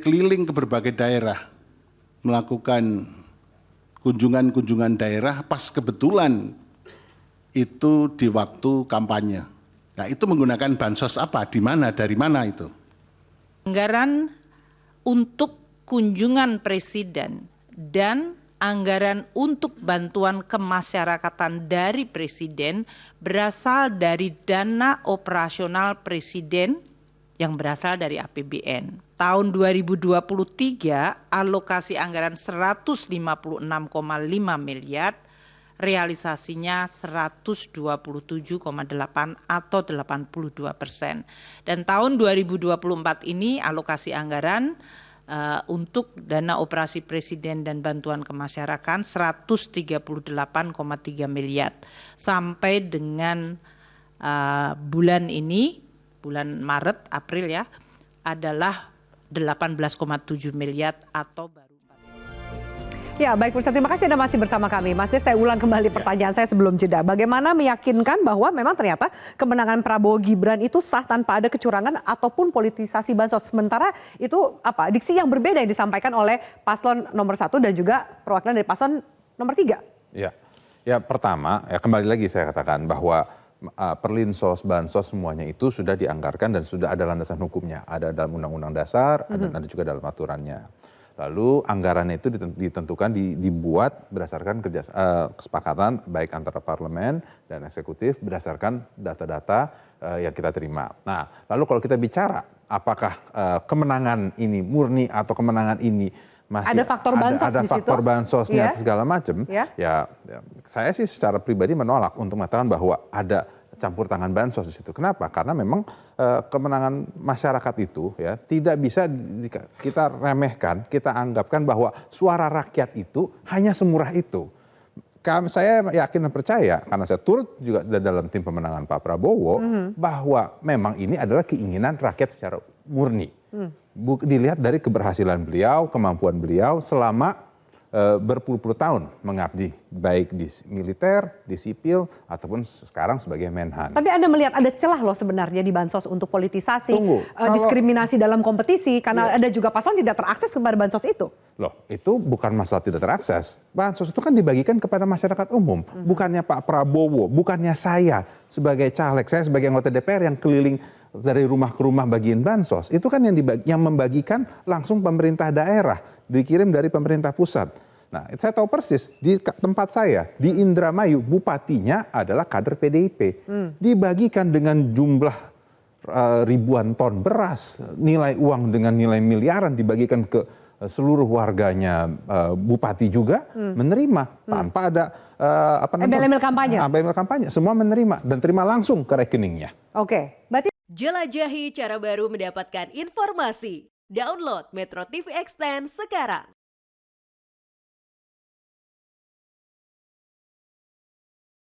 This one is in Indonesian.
keliling ke berbagai daerah, melakukan kunjungan-kunjungan daerah pas kebetulan itu di waktu kampanye. Nah, itu menggunakan bansos apa, di mana, dari mana itu? Anggaran untuk kunjungan presiden dan anggaran untuk bantuan kemasyarakatan dari presiden berasal dari dana operasional presiden yang berasal dari APBN. Tahun 2023 alokasi anggaran 156,5 miliar, realisasinya 127,8 atau 82%. Dan tahun 2024 ini alokasi anggaran untuk dana operasi presiden dan bantuan kemasyarakatan 138,3 miliar. Sampai dengan bulan ini, bulan Maret, April ya, adalah 18,7 miliar atau baru. Ya, baik Pusat, terima kasih Anda masih bersama kami. Mas Dev, saya ulang kembali pertanyaan saya sebelum jeda. Bagaimana meyakinkan bahwa memang ternyata kemenangan Prabowo Gibran itu sah tanpa ada kecurangan ataupun politisasi bansos. Sementara itu diksi yang berbeda yang disampaikan oleh paslon nomor 1 dan juga perwakilan dari paslon nomor 3. Ya pertama, ya kembali lagi saya katakan bahwa perlinsos, bansos semuanya itu sudah dianggarkan dan sudah ada landasan hukumnya. Ada dalam Undang-Undang Dasar, ada juga dalam aturannya. Lalu anggarannya itu ditentukan, dibuat berdasarkan kesepakatan baik antara parlemen dan eksekutif berdasarkan data-data yang kita terima. Nah, lalu kalau kita bicara apakah kemenangan ini murni atau kemenangan ini masih ada faktor bansos ada di faktor situ? bansosnya segala macam, Ya. Saya sih secara pribadi menolak untuk mengatakan bahwa ada campur tangan bansos di situ. Kenapa? Karena memang kemenangan masyarakat itu ya tidak bisa kita remehkan, kita anggapkan bahwa suara rakyat itu hanya semurah itu. Saya yakin dan percaya karena saya turut juga dalam tim pemenangan Pak Prabowo bahwa memang ini adalah keinginan rakyat secara murni. Dilihat dari keberhasilan beliau, kemampuan beliau selama berpuluh-puluh tahun mengabdi baik di militer, di sipil ataupun sekarang sebagai Menhan. Tapi Anda melihat ada celah loh sebenarnya di bansos untuk politisasi, diskriminasi dalam kompetisi karena ada juga paslon tidak terakses kepada bansos itu. Loh, itu bukan masalah tidak terakses. Bansos itu kan dibagikan kepada masyarakat umum. Bukannya Pak Prabowo, bukannya saya sebagai caleg, saya sebagai anggota DPR yang keliling dari rumah ke rumah bagian bansos. Itu kan yang membagikan langsung pemerintah daerah, dikirim dari pemerintah pusat. Nah, saya tahu persis di tempat saya di Indramayu bupatinya adalah kader PDIP. Dibagikan dengan jumlah ribuan ton beras, nilai uang dengan nilai miliaran dibagikan ke seluruh warganya. Bupati juga menerima tanpa ada embel-embel kampanye. Embel-embel kampanye, semua menerima dan terima langsung ke rekeningnya. Oke, berarti jelajahi cara baru mendapatkan informasi. Download Metro TV Extend sekarang.